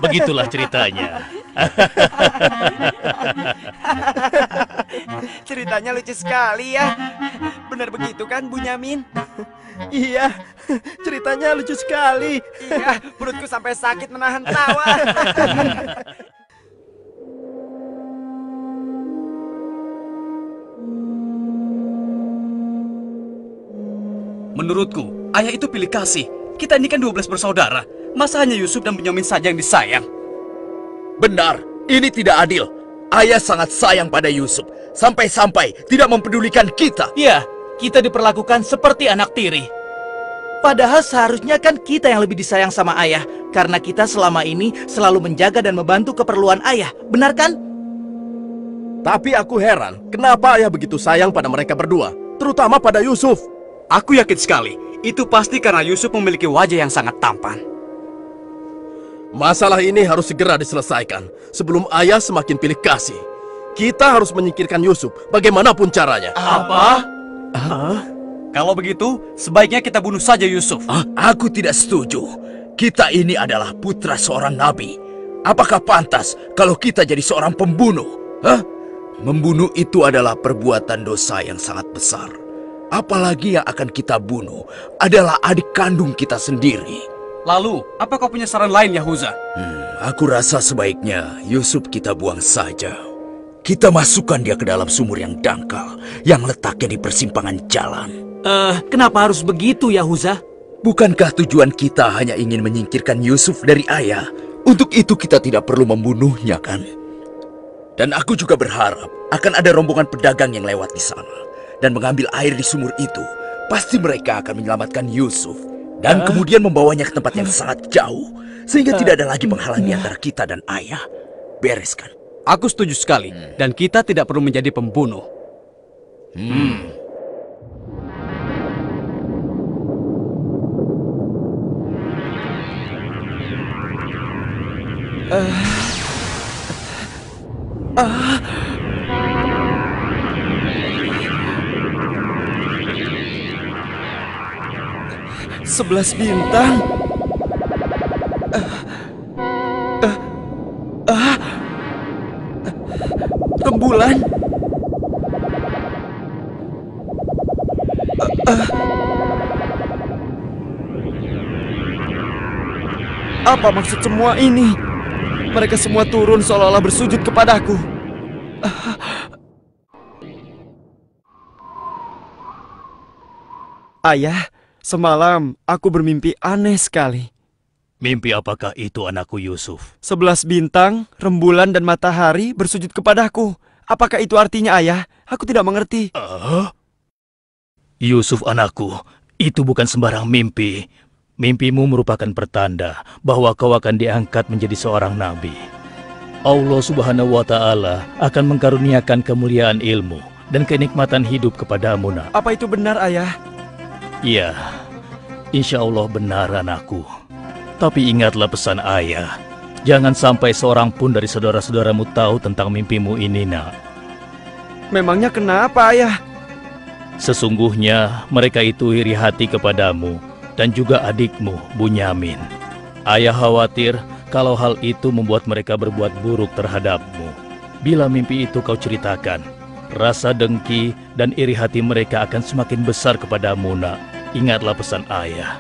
Begitulah ceritanya. Ceritanya lucu sekali ya. Benar begitu kan, Bunyamin? Iya, ceritanya lucu sekali. Iya, perutku sampai sakit menahan tawa. Menurutku, ayah itu pilih kasih. Kita ini kan 12 bersaudara. Masa hanya Yusuf dan Bunyamin saja yang disayang? Benar, ini tidak adil. Ayah sangat sayang pada Yusuf. Sampai-sampai tidak mempedulikan kita. Ya, kita diperlakukan seperti anak tiri. Padahal seharusnya kan kita yang lebih disayang sama ayah. Karena kita selama ini selalu menjaga dan membantu keperluan ayah. Benar kan? Tapi aku heran, kenapa ayah begitu sayang pada mereka berdua, terutama pada Yusuf. Aku yakin sekali, itu pasti karena Yusuf memiliki wajah yang sangat tampan. Masalah ini harus segera diselesaikan sebelum ayah semakin pilih kasih. Kita harus menyingkirkan Yusuf bagaimanapun caranya. Apa? Kalau begitu, sebaiknya kita bunuh saja Yusuf. Aku tidak setuju. Kita ini adalah putra seorang nabi. Apakah pantas kalau kita jadi seorang pembunuh? Membunuh itu adalah perbuatan dosa yang sangat besar. Apalagi yang akan kita bunuh adalah adik kandung kita sendiri. Lalu, apa kau punya saran lain, Yahuza? Aku rasa sebaiknya Yusuf kita buang saja. Kita masukkan dia ke dalam sumur yang dangkal, yang letaknya di persimpangan jalan. Kenapa harus begitu, Yahuza? Bukankah tujuan kita hanya ingin menyingkirkan Yusuf dari ayah? Untuk itu kita tidak perlu membunuhnya, kan? Dan aku juga berharap akan ada rombongan pedagang yang lewat di sana dan mengambil air di sumur itu. Pasti mereka akan menyelamatkan Yusuf dan kemudian membawanya ke tempat yang sangat jauh, sehingga tidak ada lagi penghalang di antara kita dan ayah. Beres kan? Aku setuju sekali, dan kita tidak perlu menjadi pembunuh. Sebelas bintang. Rembulan. Apa maksud semua ini? Mereka semua turun seolah-olah bersujud kepadaku. Ayah, semalam aku bermimpi aneh sekali. Mimpi apakah itu, anakku Yusuf? 11 bintang, rembulan dan matahari bersujud kepadaku. Apakah itu artinya, ayah? Aku tidak mengerti. Yusuf anakku, itu bukan sembarang mimpi. Mimpimu merupakan pertanda bahwa kau akan diangkat menjadi seorang nabi. Allah Subhanahu wa Ta'ala akan mengkaruniakan kemuliaan ilmu dan kenikmatan hidup kepadamu, nak. Apa itu benar, ayah? Iya, insya Allah benar, anakku. Tapi ingatlah pesan ayah. Jangan sampai seorang pun dari saudara-saudaramu tahu tentang mimpimu ini, nak. Memangnya kenapa, ayah? Sesungguhnya mereka itu iri hati kepadamu dan juga adikmu, Bunyamin. Ayah khawatir kalau hal itu membuat mereka berbuat buruk terhadapmu. Bila mimpi itu kau ceritakan, rasa dengki dan iri hati mereka akan semakin besar kepadamu, nak. Ingatlah pesan ayah.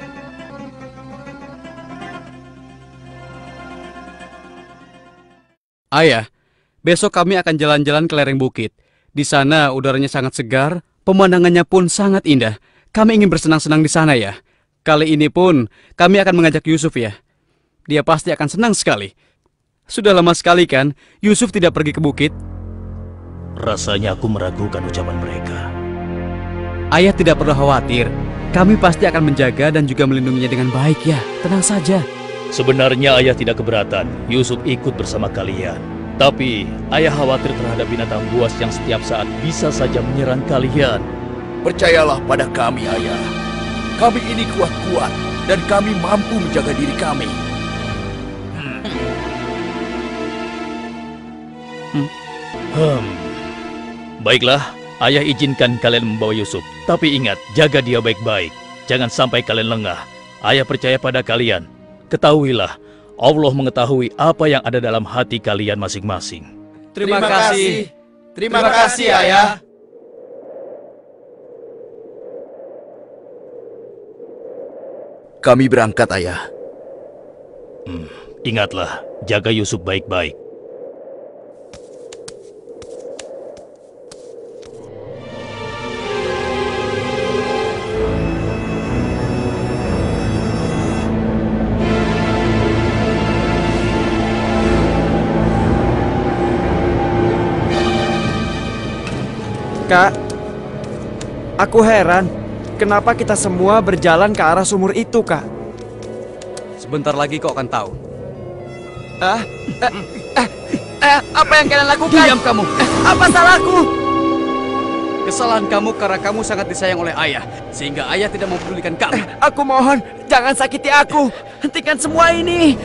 Ayah, besok kami akan jalan-jalan ke lereng bukit. Di sana udaranya sangat segar, pemandangannya pun sangat indah. Kami ingin bersenang-senang di sana, ya. Kali ini pun kami akan mengajak Yusuf, ya. Dia pasti akan senang sekali. Sudah lama sekali kan Yusuf tidak pergi ke bukit. Rasanya aku meragukan ucapan mereka. Ayah tidak perlu khawatir. Kami pasti akan menjaga dan juga melindunginya dengan baik, ya. Tenang saja. Sebenarnya ayah tidak keberatan Yusuf ikut bersama kalian. Tapi ayah khawatir terhadap binatang buas yang setiap saat bisa saja menyerang kalian. Percayalah pada kami, ayah. Kami ini kuat-kuat dan kami mampu menjaga diri kami. Baiklah, ayah izinkan kalian membawa Yusuf. Tapi ingat, jaga dia baik-baik. Jangan sampai kalian lengah. Ayah percaya pada kalian. Ketahuilah, Allah mengetahui apa yang ada dalam hati kalian masing-masing. Terima kasih. Terima kasih, Ayah. Kami berangkat, Ayah. Ingatlah, jaga Yusuf baik-baik. Kak, aku heran, kenapa kita semua berjalan ke arah sumur itu, Kak? Sebentar lagi kau akan tahu. Apa yang kalian lakukan? Diam kamu. Apa salahku? Kesalahan kamu karena kamu sangat disayang oleh ayah, sehingga ayah tidak mempedulikan kamu. Aku mohon, jangan sakiti aku. Hentikan semua ini.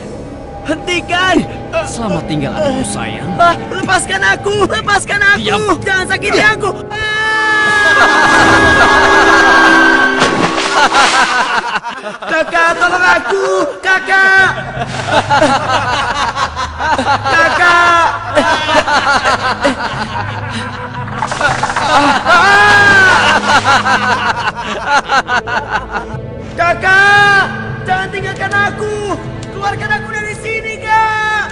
Hentikan. Selamat tinggal anakku sayang. Lepaskan aku. Lepaskan aku. Diam. Jangan sakiti aku. Kakak, tolong aku. Kakak. Kakak. Kakak, jangan tinggalkan aku. Keluarkan aku dari sini, Kak.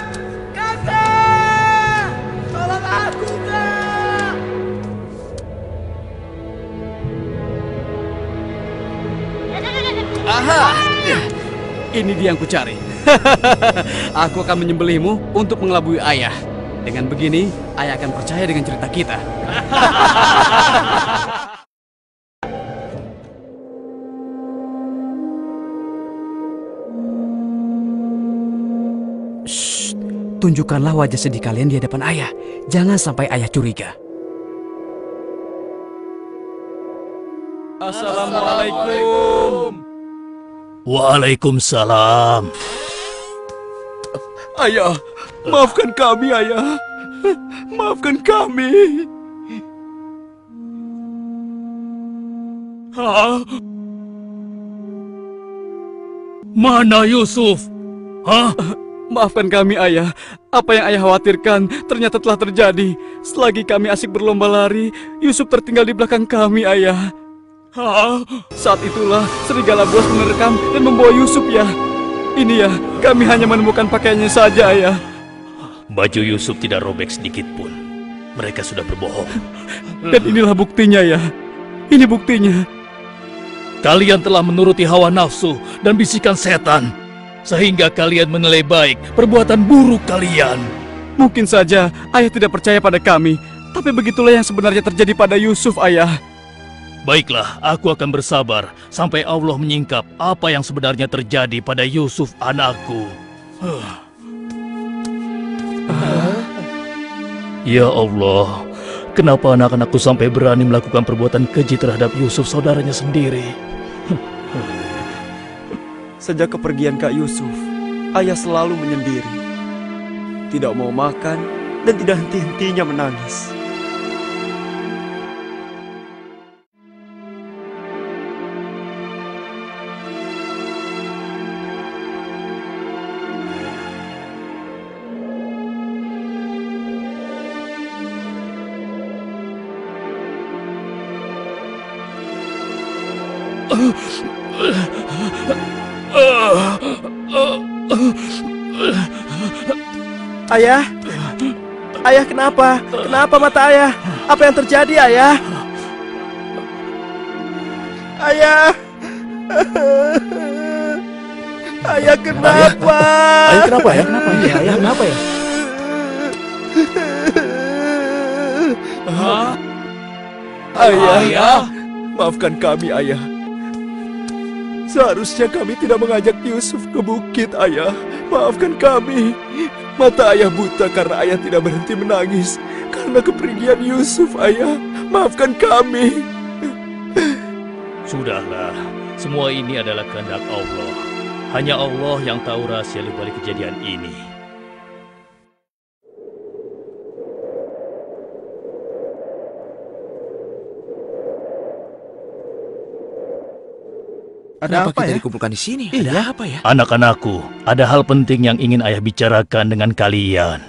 Kakak, tolong aku, Kak. Aha! Ini dia yang kucari. Aku akan menyembelihmu untuk mengelabui ayah. Dengan begini, ayah akan percaya dengan cerita kita. Shh, tunjukkanlah wajah sedih kalian di hadapan ayah. Jangan sampai ayah curiga. Assalamualaikum. Waalaikumsalam. Ayah, maafkan kami, Ayah. Maafkan kami. Mana Yusuf? Maafkan kami, ayah. Apa yang ayah khawatirkan ternyata telah terjadi. Selagi kami asik berlomba lari, Yusuf tertinggal di belakang kami, ayah. Saat itulah serigala buas menerkam dan membawa Yusuf, ya. Ini ya, kami hanya menemukan pakaiannya saja, ayah. Baju Yusuf tidak robek sedikit pun. Mereka sudah berbohong. Dan inilah buktinya, ya. Ini buktinya. Kalian telah menuruti hawa nafsu dan bisikan setan, sehingga kalian menilai baik perbuatan buruk kalian. Mungkin saja ayah tidak percaya pada kami, tapi begitulah yang sebenarnya terjadi pada Yusuf, ayah. Baiklah, aku akan bersabar sampai Allah menyingkap apa yang sebenarnya terjadi pada Yusuf anakku. Ya Allah, kenapa anak-anakku sampai berani melakukan perbuatan keji terhadap Yusuf saudaranya sendiri? Sejak kepergian Kak Yusuf, ayah selalu menyendiri. Tidak mau makan dan tidak henti-hentinya menangis. Ayah? Ayah kenapa? Kenapa mata ayah? Apa yang terjadi, ayah? Ayah! Ayah kenapa? Ayah kenapa ya? Ayah kenapa ya? Ayah, maafkan kami, ayah. Seharusnya kami tidak mengajak Yusuf ke bukit, ayah. Maafkan kami. Mata ayah buta karena ayah tidak berhenti menangis karena kepergian Yusuf, ayah. Maafkan kami. Sudahlah, semua ini adalah kehendak Allah. Hanya Allah yang tahu rahasia di balik kejadian ini. Ada Kenapa apa kita ya? dikumpulkan di sini? Iya. Ada apa ya? Anak-anakku, ada hal penting yang ingin ayah bicarakan dengan kalian.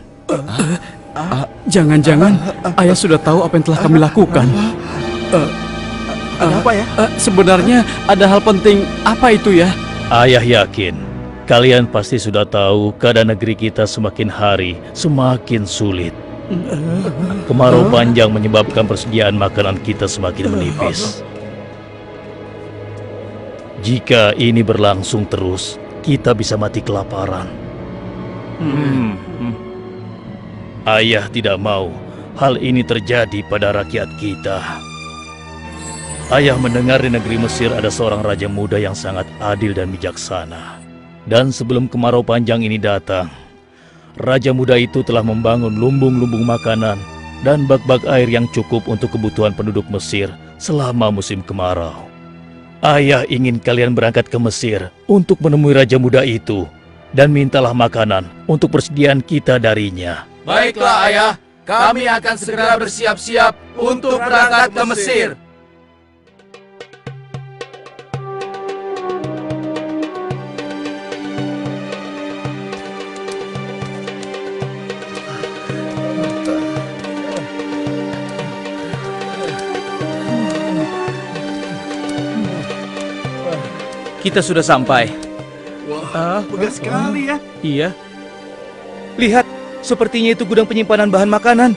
Jangan-jangan ayah sudah tahu apa yang telah kami lakukan. Ada apa ya? Sebenarnya ada hal penting apa itu ya? Ayah yakin kalian pasti sudah tahu keadaan negeri kita semakin hari semakin sulit. Kemarau panjang menyebabkan persediaan makanan kita semakin menipis. Jika ini berlangsung terus, kita bisa mati kelaparan. Ayah tidak mau hal ini terjadi pada rakyat kita. Ayah mendengar di negeri Mesir ada seorang raja muda yang sangat adil dan bijaksana. Dan sebelum kemarau panjang ini datang, raja muda itu telah membangun lumbung-lumbung makanan dan bak-bak air yang cukup untuk kebutuhan penduduk Mesir selama musim kemarau. Ayah ingin kalian berangkat ke Mesir untuk menemui raja muda itu dan mintalah makanan untuk persediaan kita darinya. Baiklah ayah, kami akan segera bersiap-siap untuk berangkat ke Mesir. Kita sudah sampai. Wah, megah sekali ya. Iya. Lihat, sepertinya itu gudang penyimpanan bahan makanan.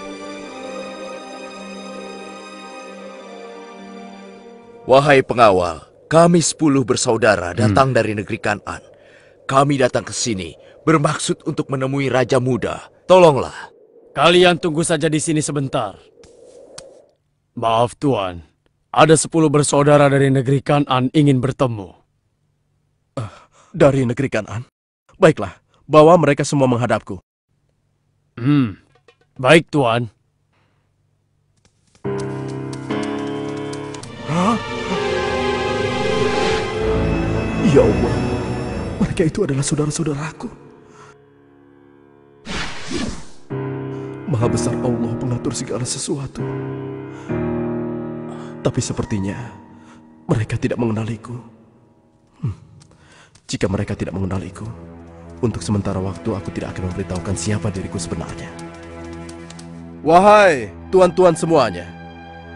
Wahai pengawal, kami 10 bersaudara datang dari negeri Kan'an. Kami datang ke sini bermaksud untuk menemui Raja Muda. Tolonglah. Kalian tunggu saja di sini sebentar. Maaf Tuan, ada 10 bersaudara dari negeri Kan'an ingin bertemu. Dari negeri Kan'an? Baiklah, bawa mereka semua menghadapku. Baik Tuan. Ya Allah, mereka itu adalah saudara-saudaraku. Maha besar Allah pengatur segala sesuatu. Tapi sepertinya mereka tidak mengenaliku. Jika mereka tidak mengenaliku, untuk sementara waktu aku tidak akan memberitahukan siapa diriku sebenarnya. Wahai tuan-tuan semuanya,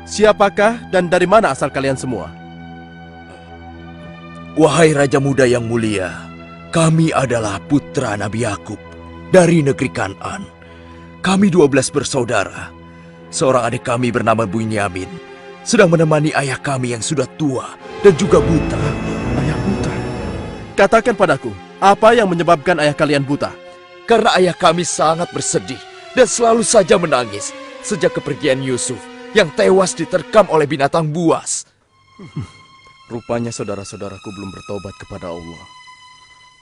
siapakah dan dari mana asal kalian semua? Wahai Raja Muda yang mulia, kami adalah putra Nabi Yakub dari negeri Kan'an. Kami 12 bersaudara. Seorang adik kami bernama Bunyamin sedang menemani ayah kami yang sudah tua dan juga buta. Ayah buta? Katakan padaku, apa yang menyebabkan ayah kalian buta? Karena ayah kami sangat bersedih dan selalu saja menangis sejak kepergian Yusuf yang tewas diterkam oleh binatang buas. Rupanya saudara-saudaraku belum bertobat kepada Allah.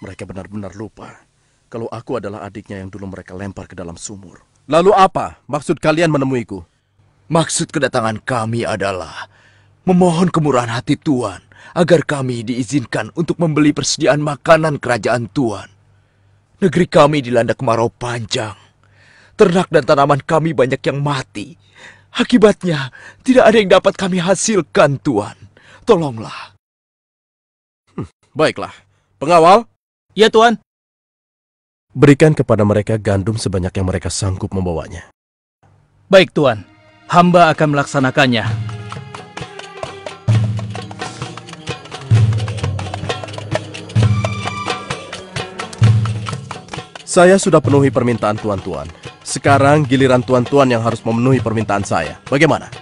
Mereka benar-benar lupa kalau aku adalah adiknya yang dulu mereka lempar ke dalam sumur. Lalu apa maksud kalian menemuiku? Maksud kedatangan kami adalah memohon kemurahan hati Tuan agar kami diizinkan untuk membeli persediaan makanan kerajaan Tuan. Negeri kami dilanda kemarau panjang. Ternak dan tanaman kami banyak yang mati. Akibatnya tidak ada yang dapat kami hasilkan, Tuan. Tolonglah. Baiklah, pengawal. Ya Tuan. Berikan kepada mereka gandum sebanyak yang mereka sanggup membawanya. Baik Tuan, hamba akan melaksanakannya. Saya sudah penuhi permintaan tuan-tuan. Sekarang giliran tuan-tuan yang harus memenuhi permintaan saya. Bagaimana?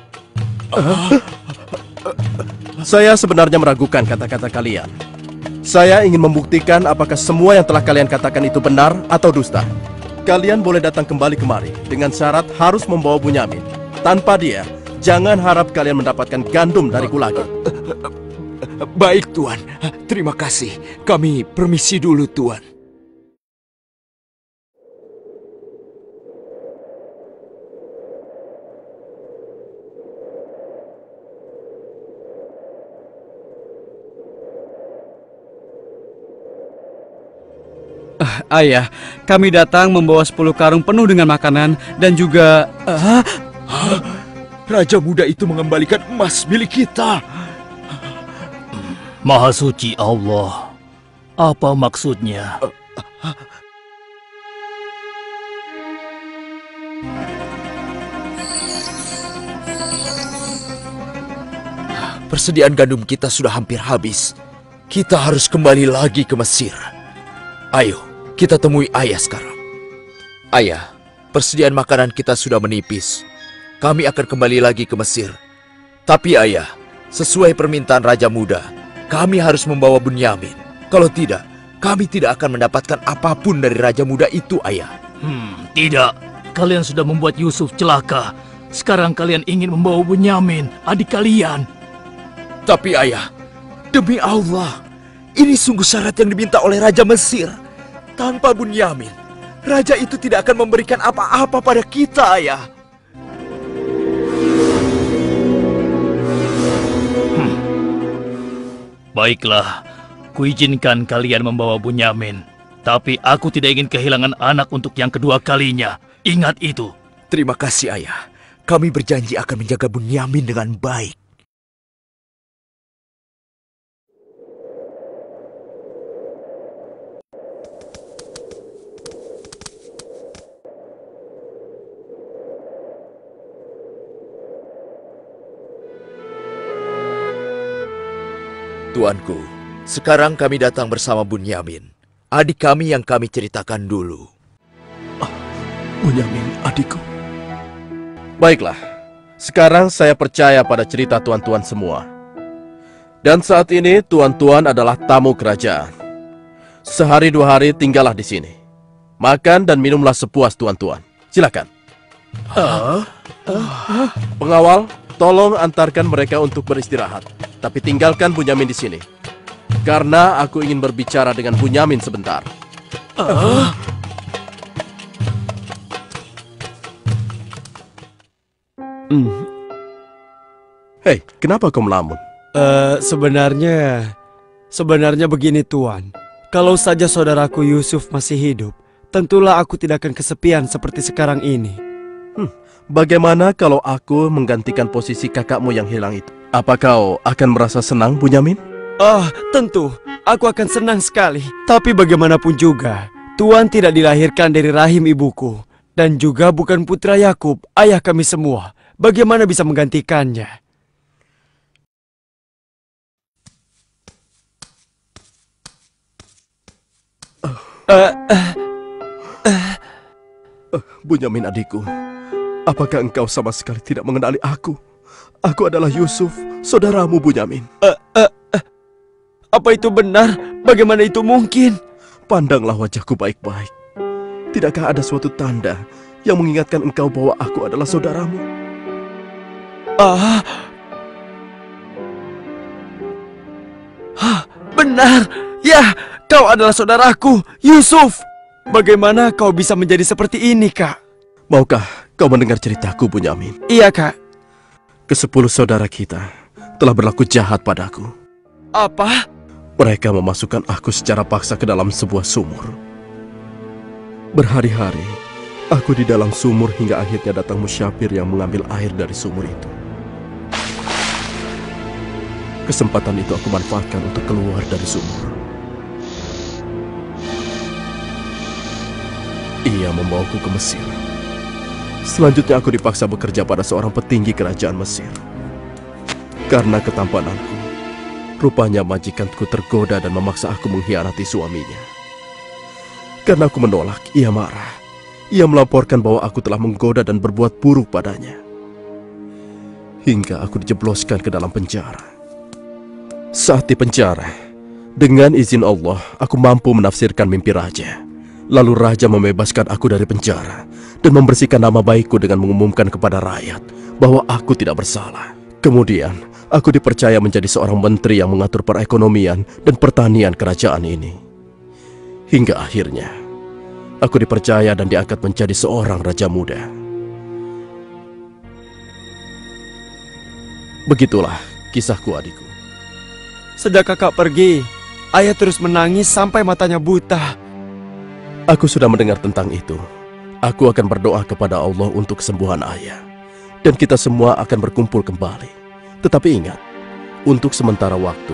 Saya sebenarnya meragukan kata-kata kalian. Saya ingin membuktikan apakah semua yang telah kalian katakan itu benar atau dusta. Kalian boleh datang kembali kemari dengan syarat harus membawa Bunyamin. Tanpa dia, jangan harap kalian mendapatkan gandum dariku lagi. Baik, Tuan. Terima kasih. Kami permisi dulu, Tuan. Ayah, kami datang membawa 10 karung penuh dengan makanan dan juga... Raja muda itu mengembalikan emas milik kita. Maha suci Allah. Apa maksudnya? Persediaan gandum kita sudah hampir habis. Kita harus kembali lagi ke Mesir. Ayo, kita temui ayah sekarang. Ayah, persediaan makanan kita sudah menipis. Kami akan kembali lagi ke Mesir. Tapi ayah, sesuai permintaan Raja Muda, kami harus membawa Bunyamin. Kalau tidak, kami tidak akan mendapatkan apapun dari Raja Muda itu, ayah. Tidak. Kalian sudah membuat Yusuf celaka. Sekarang kalian ingin membawa Bunyamin, adik kalian. Tapi ayah, demi Allah, ini sungguh syarat yang diminta oleh Raja Mesir. Tanpa Bunyamin, Raja itu tidak akan memberikan apa-apa pada kita, ayah. Baiklah, kuizinkan kalian membawa Bunyamin. Tapi aku tidak ingin kehilangan anak untuk yang kedua kalinya. Ingat itu. Terima kasih, ayah. Kami berjanji akan menjaga Bunyamin dengan baik. Tuanku, sekarang kami datang bersama Bunyamin, adik kami yang kami ceritakan dulu. Bunyamin, adikku. Baiklah, sekarang saya percaya pada cerita tuan-tuan semua. Dan saat ini tuan-tuan adalah tamu kerajaan. Sehari 2 hari tinggallah di sini. Makan dan minumlah sepuas tuan-tuan. Silakan. Pengawal, tolong antarkan mereka untuk beristirahat. Tapi tinggalkan Bunyamin di sini. Karena aku ingin berbicara dengan Bunyamin sebentar. Hei, kenapa kau melamun? Sebenarnya begini Tuan. Kalau saja saudaraku Yusuf masih hidup, tentulah aku tidak akan kesepian seperti sekarang ini. Bagaimana kalau aku menggantikan posisi kakakmu yang hilang itu? Apa kau akan merasa senang, Bunyamin? Tentu. Aku akan senang sekali. Tapi bagaimanapun juga, Tuan tidak dilahirkan dari rahim ibuku. Dan juga bukan putra Yakub, ayah kami semua. Bagaimana bisa menggantikannya? Bunyamin adikku, apakah engkau sama sekali tidak mengenali aku? Aku adalah Yusuf, saudaramu Bunyamin. Apa itu benar? Bagaimana itu mungkin? Pandanglah wajahku baik-baik. Tidakkah ada suatu tanda yang mengingatkan engkau bahwa aku adalah saudaramu? Benar. Ya, kau adalah saudaraku, Yusuf. Bagaimana kau bisa menjadi seperti ini, Kak? Maukah kau mendengar ceritaku, Bunyamin? Iya, Kak. Ke-10 saudara kita telah berlaku jahat padaku. Apa? Mereka memasukkan aku secara paksa ke dalam sebuah sumur. Berhari-hari, aku di dalam sumur hingga akhirnya datang musyafir yang mengambil air dari sumur itu. Kesempatan itu aku manfaatkan untuk keluar dari sumur. Ia membawaku ke Mesir. Selanjutnya aku dipaksa bekerja pada seorang petinggi kerajaan Mesir. Karena ketampananku, rupanya majikanku tergoda dan memaksa aku mengkhianati suaminya. Karena aku menolak, ia marah. Ia melaporkan bahwa aku telah menggoda dan berbuat buruk padanya. Hingga aku dijebloskan ke dalam penjara. Saat di penjara, dengan izin Allah, aku mampu menafsirkan mimpi raja. Lalu raja membebaskan aku dari penjara dan membersihkan nama baikku dengan mengumumkan kepada rakyat bahwa aku tidak bersalah. Kemudian, aku dipercaya menjadi seorang menteri yang mengatur perekonomian dan pertanian kerajaan ini. Hingga akhirnya, aku dipercaya dan diangkat menjadi seorang raja muda. Begitulah kisahku, adikku. Sejak kakak pergi, ayah terus menangis sampai matanya buta. Aku sudah mendengar tentang itu. Aku akan berdoa kepada Allah untuk kesembuhan ayah. Dan kita semua akan berkumpul kembali. Tetapi ingat, untuk sementara waktu,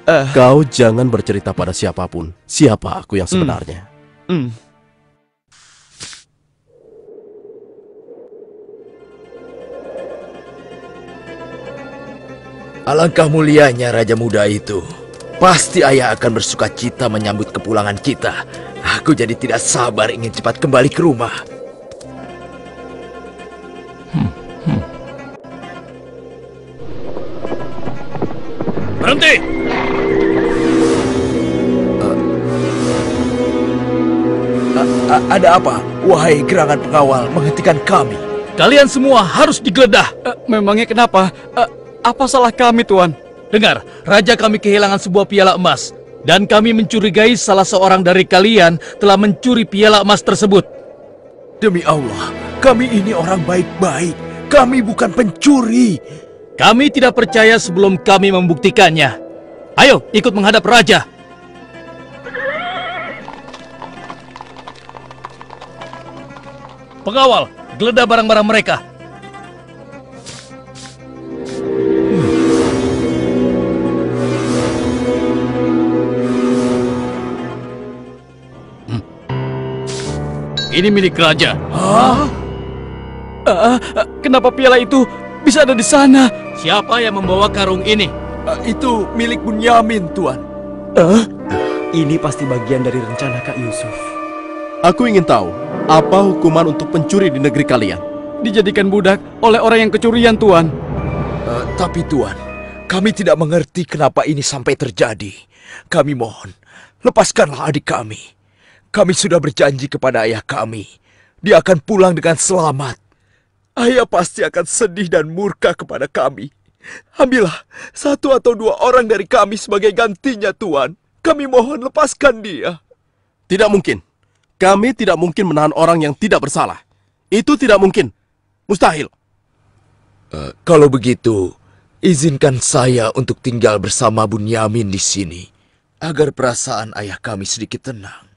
Kau jangan bercerita pada siapapun siapa aku yang sebenarnya. Alangkah mulianya Raja Muda itu. Pasti ayah akan bersuka cita menyambut kepulangan kita. Aku jadi tidak sabar ingin cepat kembali ke rumah. Berhenti! Ada apa? Wahai gerangan pengawal, menghentikan kami. Kalian semua harus digeledah. Memangnya kenapa? Apa salah kami, Tuan? Dengar, raja kami kehilangan sebuah piala emas. Dan kami mencurigai salah seorang dari kalian telah mencuri piala emas tersebut. Demi Allah, kami ini orang baik-baik. Kami bukan pencuri. Kami tidak percaya sebelum kami membuktikannya. Ayo, ikut menghadap raja. Pengawal, geledah barang-barang mereka. Ini milik raja. Kenapa piala itu bisa ada di sana? Siapa yang membawa karung ini? Itu milik Bunyamin, Tuan. Ini pasti bagian dari rencana Kak Yusuf. Aku ingin tahu apa hukuman untuk pencuri di negeri kalian. Dijadikan budak oleh orang yang kecurian, Tuan. Tapi Tuan, kami tidak mengerti kenapa ini sampai terjadi. Kami mohon, lepaskanlah adik kami. Kami sudah berjanji kepada ayah kami. Dia akan pulang dengan selamat. Ayah pasti akan sedih dan murka kepada kami. Ambillah 1 atau 2 orang dari kami sebagai gantinya, Tuan. Kami mohon lepaskan dia. Tidak mungkin. Kami tidak mungkin menahan orang yang tidak bersalah. Itu tidak mungkin. Mustahil. Kalau begitu, izinkan saya untuk tinggal bersama Bunyamin di sini, agar perasaan ayah kami sedikit tenang.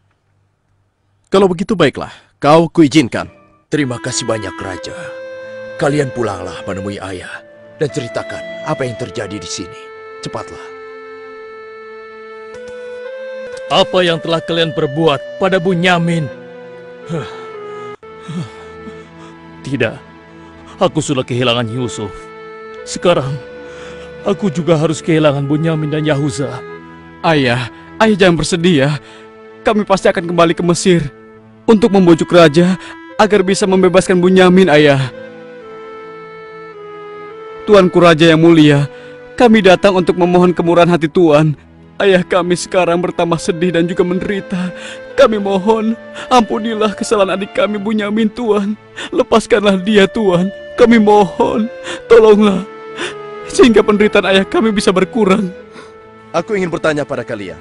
Kalau begitu baiklah, kau kuizinkan. Terima kasih banyak, Raja. Kalian pulanglah menemui ayah dan ceritakan apa yang terjadi di sini. Cepatlah. Apa yang telah kalian perbuat pada Bunyamin? Tidak, aku sudah kehilangan Yusuf. Sekarang, aku juga harus kehilangan Bunyamin dan Yahuza. Ayah jangan bersedih ya. Kami pasti akan kembali ke Mesir untuk membujuk raja agar bisa membebaskan Bunyamin, ayah. Tuanku Raja yang mulia, kami datang untuk memohon kemurahan hati Tuan. Ayah kami sekarang bertambah sedih dan juga menderita. Kami mohon, ampunilah kesalahan adik kami Bunyamin, Tuan. Lepaskanlah dia, Tuan. Kami mohon, tolonglah, sehingga penderitaan ayah kami bisa berkurang. Aku ingin bertanya pada kalian.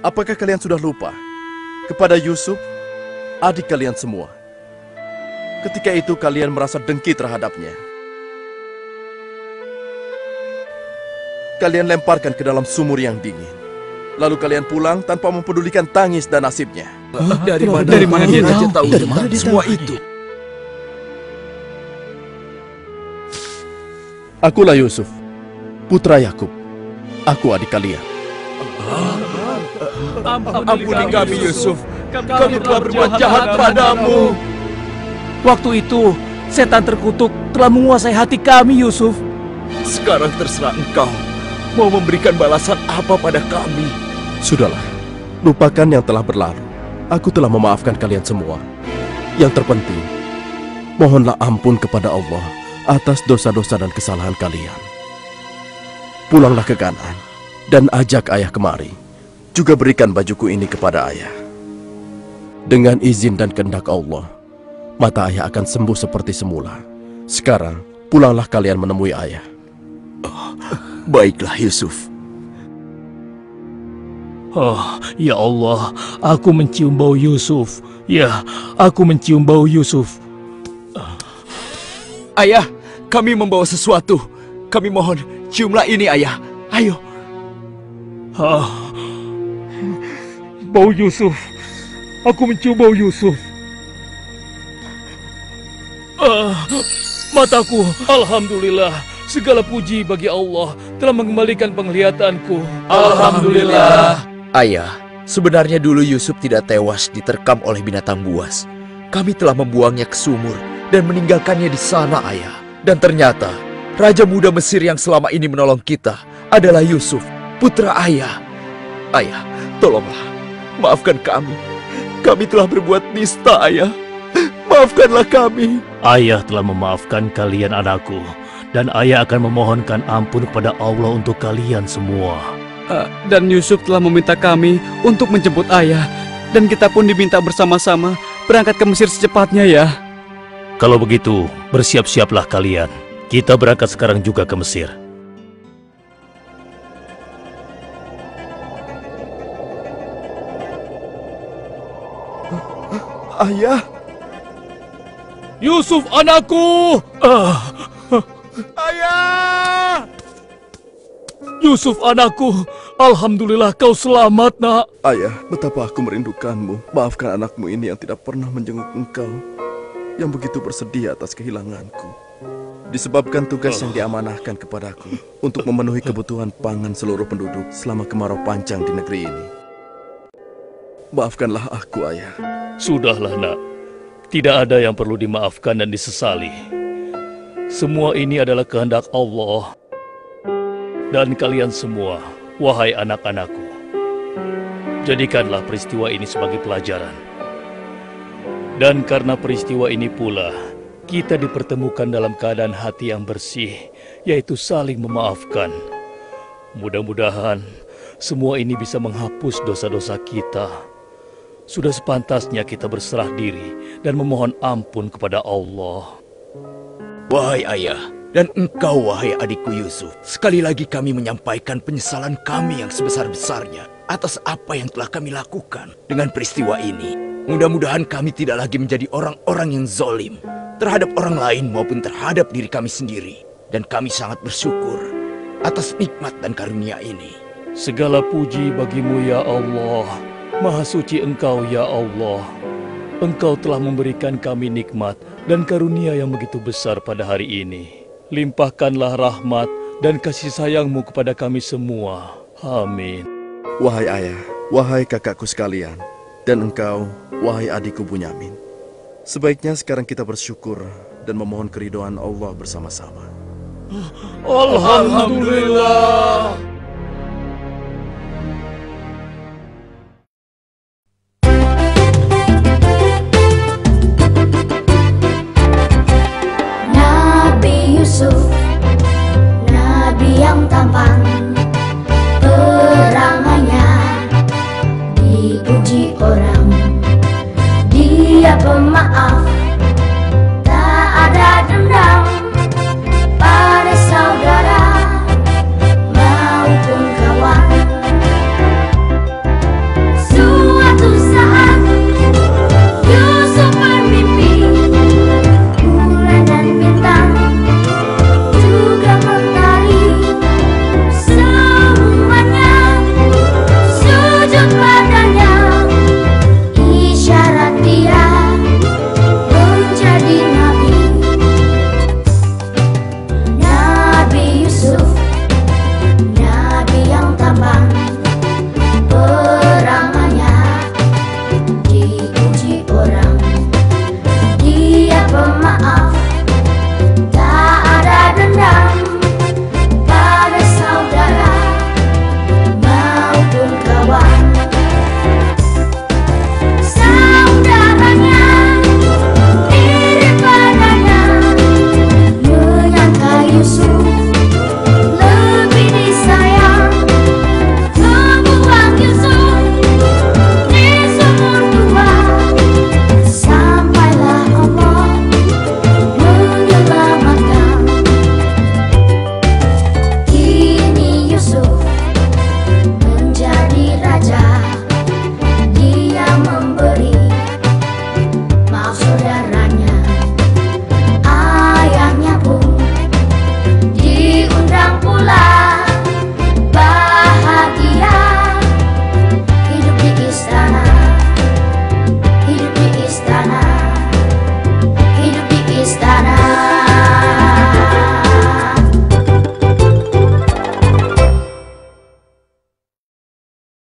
Apakah kalian sudah lupa kepada Yusuf, adik kalian semua? Ketika itu kalian merasa dengki terhadapnya. Kalian lemparkan ke dalam sumur yang dingin. Lalu kalian pulang tanpa mempedulikan tangis dan nasibnya. Dari mana dia tahu tentang semua itu? Akulah Yusuf, putra Yakub. Aku adik kalian. Ampuni kami, Yusuf. Kami telah berbuat jahat padamu. Waktu itu, setan terkutuk telah menguasai hati kami, Yusuf. Sekarang terserah engkau. Mau memberikan balasan apa pada kami? Sudahlah, lupakan yang telah berlalu. Aku telah memaafkan kalian semua. Yang terpenting, mohonlah ampun kepada Allah atas dosa-dosa dan kesalahan kalian. Pulanglah ke Kanaan dan ajak ayah kemari. Juga berikan bajuku ini kepada ayah. Dengan izin dan kehendak Allah, mata ayah akan sembuh seperti semula. Sekarang, pulanglah kalian menemui ayah. Baiklah, Yusuf. Oh, ya Allah, aku mencium bau Yusuf. Ya, aku mencium bau Yusuf. Ayah, kami membawa sesuatu. Kami mohon, ciumlah ini, ayah. Ayo. Bau Yusuf. Aku mencium bau Yusuf. Mataku, alhamdulillah. Segala puji bagi Allah. telah mengembalikan penglihatanku. Alhamdulillah. Ayah, sebenarnya dulu Yusuf tidak tewas diterkam oleh binatang buas. Kami telah membuangnya ke sumur dan meninggalkannya di sana, Ayah. Dan ternyata, Raja Muda Mesir yang selama ini menolong kita adalah Yusuf, putra Ayah. Ayah, tolonglah, maafkan kami. Kami telah berbuat nista, Ayah. Maafkanlah kami. Ayah telah memaafkan kalian anakku, dan ayah akan memohonkan ampun kepada Allah untuk kalian semua. Dan Yusuf telah meminta kami untuk menjemput ayah, dan kita pun diminta bersama-sama berangkat ke Mesir secepatnya ya. Kalau begitu, bersiap-siaplah kalian. Kita berangkat sekarang juga ke Mesir. Ayah, Yusuf anakku! ayah! Yusuf anakku, alhamdulillah kau selamat, nak. Ayah, betapa aku merindukanmu. Maafkan anakmu ini yang tidak pernah menjenguk engkau, yang begitu bersedih atas kehilanganku. Disebabkan tugas yang diamanahkan kepadaku untuk memenuhi kebutuhan pangan seluruh penduduk selama kemarau panjang di negeri ini. Maafkanlah aku, ayah. Sudahlah, nak. Tidak ada yang perlu dimaafkan dan disesali. Semua ini adalah kehendak Allah. Dan kalian semua, wahai anak-anakku, jadikanlah peristiwa ini sebagai pelajaran. Dan karena peristiwa ini pula, kita dipertemukan dalam keadaan hati yang bersih, yaitu saling memaafkan. Mudah-mudahan semua ini bisa menghapus dosa-dosa kita. Sudah sepantasnya kita berserah diri dan memohon ampun kepada Allah. Wahai ayah, dan engkau wahai adikku Yusuf, sekali lagi kami menyampaikan penyesalan kami yang sebesar-besarnya atas apa yang telah kami lakukan dengan peristiwa ini. Mudah-mudahan kami tidak lagi menjadi orang-orang yang zalim terhadap orang lain maupun terhadap diri kami sendiri. Dan kami sangat bersyukur atas nikmat dan karunia ini. Segala puji bagimu ya Allah. Maha suci Engkau ya Allah. Engkau telah memberikan kami nikmat dan karunia yang begitu besar pada hari ini. Limpahkanlah rahmat dan kasih sayang-Mu kepada kami semua. Amin. Wahai ayah, wahai kakakku sekalian, dan engkau, wahai adikku Bunyamin. Sebaiknya sekarang kita bersyukur dan memohon keridhaan Allah bersama-sama. Alhamdulillah.